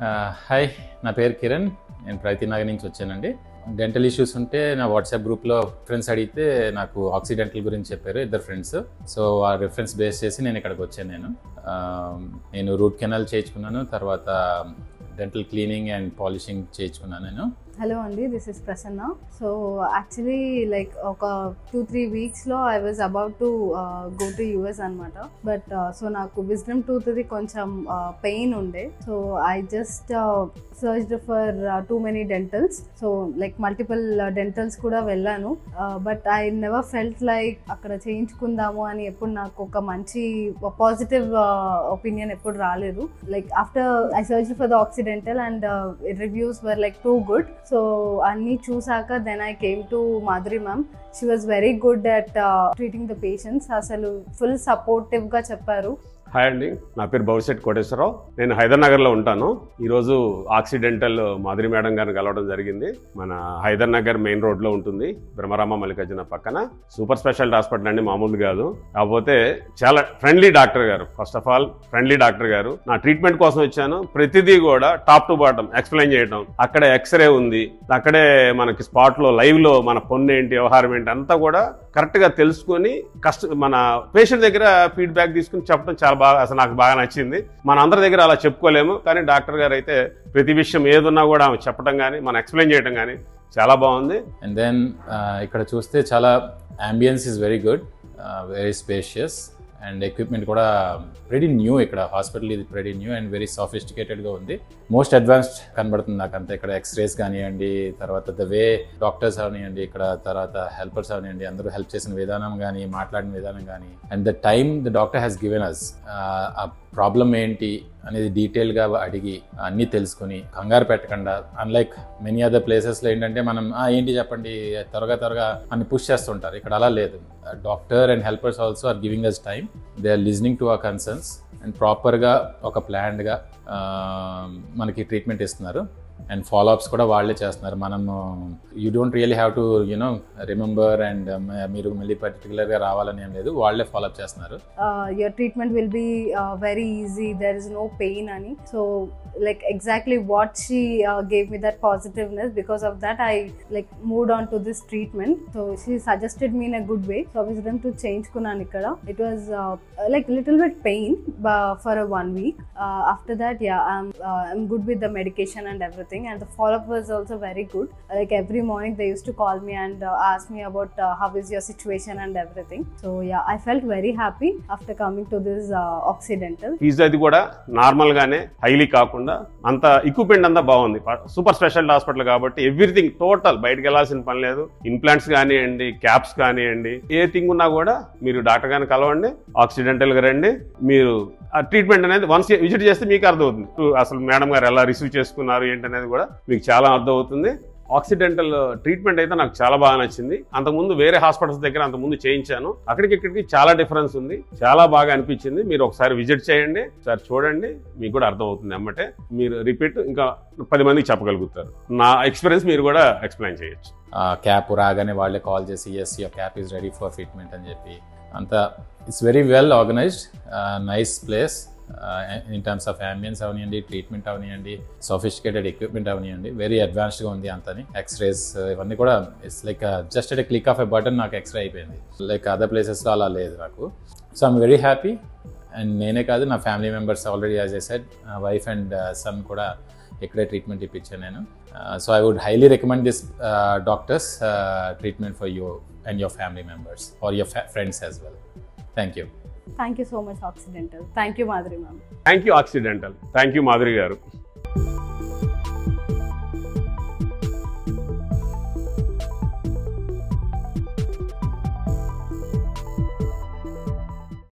Hi, నా పేరు కిరణ్. నేను ప్రగతినగర్ నుంచి వచ్చానండి. డెంటల్ ఇష్యూస్ ఉంటే నా వాట్సాప్ గ్రూప్లో ఫ్రెండ్స్ అడిగితే నాకు ఆక్సిడెంటల్ గురించి చెప్పారు, ఇద్దరు ఫ్రెండ్స్. సో ఆ రిఫరెన్స్ బేస్ చేసి నేను ఇక్కడికి వచ్చాను. నేను రూట్ కెనాల్ చేయించుకున్నాను, తర్వాత డెంటల్ క్లీనింగ్ అండ్ పాలిషింగ్ చేయించుకున్నాను నేను. హలో అండి, this is Prasanna. So actually like ఒక 2-3 వీక్స్లో I was about to go to US అనమాట. బట్ సో నాకు విజ్డమ్ టూత్ది కొంచెం పెయిన్ ఉండే. So I just searched for too many dentals. So like multiple dentals కూడా వెళ్ళాను. But I never felt like అక్కడ చేయించుకుందాము అని ఎప్పుడు నాకు ఒక మంచి పాజిటివ్ ఒపీనియన్ ఎప్పుడు రాలేదు. Like after I searched for the Occidental and reviews were like too good. So అన్నీ చూసాక then I came to Madhuri ma'am. She was very good at treating the patients. అసలు ఫుల్ సపోర్టివ్గా చెప్పారు. హాయ్ అండి, నా పేరు బౌరిశెట్టి కోటేశ్వరరావు. నేను హైదర్నగర్లో ఉంటాను. ఈరోజు ఆక్సిడెంటల్ మాధురి మేడం గారిని కలవడం జరిగింది. మన హైదర్నగర్ మెయిన్ రోడ్లో ఉంటుంది, బ్రహ్మరామ మల్లికార్జున పక్కన. సూపర్ స్పెషాలిటీ హాస్పిటల్ అండి, మామూలు కాదు. కాకపోతే చాలా ఫ్రెండ్లీ డాక్టర్ గారు. First of all friendly doctor గారు. నా ట్రీట్మెంట్ కోసం వచ్చాను, ప్రతిదీ కూడా టాప్ టు బాటమ్ ఎక్స్ప్లెయిన్ చేయడం. అక్కడే ఎక్స్రే ఉంది, అక్కడే మనకి స్పాట్లో లైవ్లో మన పన్ను ఏంటి, వ్యవహారం ఏంటి అంతా కూడా కరెక్ట్గా తెలుసుకొని మన పేషెంట్ దగ్గర ఫీడ్బ్యాక్ తీసుకుని చెప్పడం చాలా బాగా, అసలు నాకు బాగా నచ్చింది. మన అందరి దగ్గర అలా చెప్పుకోలేము, కానీ డాక్టర్ గారు అయితే ప్రతి విషయం ఏదున్నా కూడా ఆమె చెప్పడం కానీ మనం ఎక్స్ప్లెయిన్ చేయడం కానీ చాలా బాగుంది. అండ్ దెన్ ఇక్కడ చూస్తే చాలా ambience is very good, very spacious, and equipment కూడా వెరీ న్యూ. ఇక్కడ హాస్పిటల్ ఇది వెరీ న్యూ అండ్ వెరీ సాఫిస్టికేటెడ్గా ఉంది. మోస్ట్ అడ్వాన్స్డ్ కనబడుతుంది నాకంతా. ఇక్కడ ఎక్స్రేస్ కానివ్వండి, తర్వాత ద వే డాక్టర్స్ అవనివ్వండి, ఇక్కడ తర్వాత హెల్పర్స్ అవనివ్వండి, అందరూ హెల్ప్ చేసిన విధానం కానీ, మాట్లాడిన విధానం కానీ, and the time the doctor has given us. ఆ ప్రాబ్లం ఏంటి అనేది డీటెయిల్గా అడిగి అన్నీ తెలుసుకుని కంగారు పెట్టకుండా, అన్లైక్ మెనీ అదర్ ప్లేసెస్లో ఏంటంటే మనం ఏంటి చెప్పండి త్వరగా అన్ని పుష్ చేస్తుంటారు. ఇక్కడ అలా లేదు. Doctor and helpers also are giving us time. They are listening to our concerns and ప్రాపర్గా ఒక ప్లాన్డ్గా మనకి ట్రీట్మెంట్ ఇస్తున్నారు. అండ్ ఫాలోఅప్స్ కూడా వాళ్ళే చేస్తున్నారు. మనము you don't really have to you know remember and మీరు మళ్ళీ పర్టికులర్గా రావాలని ఏం లేదు, వాళ్ళే ఫాలోఅప్ చేస్తున్నారు. Your treatment will be very easy, there is no pain అని. So like exactly what she gave me that positiveness. Because of that I like moved on to this treatment. So she suggested me in a good way. So I was to change kunan ikkada. It was like little bit pain for a 1 week. After that I'm good with the medication and everything, and the follow up was also very good. Like every morning they used to call me and ask me about how is your situation and everything. So I felt very happy after coming to this Occidental. Fees అది కూడా normal గానే, highly కాకుండా అంత equipment అంతా బాగుంది. Super speciality hospital కాబట్టి everything total, బయటకు వెళ్ళాల్సిన పని లేదు. ఇంప్లాంట్స్ కానివ్వండి, క్యాప్స్ కానివ్వండి, ఏ థింగ్ ఉన్నా కూడా మీరు డాక్టర్ గారిని కలవండి, ఆక్సిడెంటల్గా రండి. మీరు ఆ ట్రీట్మెంట్ అనేది వన్స్ విజిట్ చేస్తే మీకు అర్థమవుతుంది. అసలు మేడం గారు ఎలా రిసీవ్ చేసుకున్నారు ఏంటనేది కూడా మీకు చాలా అర్థమవుతుంది. ఆక్సిడెంటల్ ట్రీట్మెంట్ అయితే నాకు చాలా బాగా నచ్చింది. అంతకుముందు వేరే హాస్పిటల్స్ దగ్గర అంతకుముందు చేయించాను, అక్కడికి ఇక్కడికి చాలా డిఫరెన్స్ ఉంది. చాలా బాగా అనిపించింది. మీరు ఒకసారి విజిట్ చేయండి, ఒకసారి చూడండి, మీకు కూడా అర్థమవుతుంది. అమ్మటే మీరు రిపీట్ ఇంకా 10 మందికి చెప్పగలుగుతారు. నా ఎక్స్పీరియన్స్ మీరు కూడా ఎక్స్ప్లెయిన్ చేయొచ్చు. క్యాప్ రాగానే వాళ్ళే కాల్ చేసి yes your cap is ready for treatment అని చెప్పి, అంతా it's very well organized, nice place. In terms of ambience అవనివ్వండి, ట్రీట్మెంట్ అవనివ్వండి, సోఫిస్టికేటెడ్ ఎక్విప్మెంట్ అవనివ్వండి, వెరీ అడ్వాన్స్డ్గా ఉంది అంతని. ఎక్స్రేస్ ఇవన్నీ కూడా it's like just at click of a button నాకు ఎక్స్రే అయిపోయింది. లైక్ అదర్ ప్లేసెస్లో అలా లేదు నాకు. So I'm very happy. And నేనే కాదు, నా family members already as I said, wife and sun కూడా ఇక్కడే ట్రీట్మెంట్ ఇప్పించాను నేను. So I would highly recommend this doctor's treatment for you and your family members or your friends as well. Thank you. Thank you so much Occidental. Thank you Madhuri ma'am. Thank you Occidental. Thank you Madhuri గారు.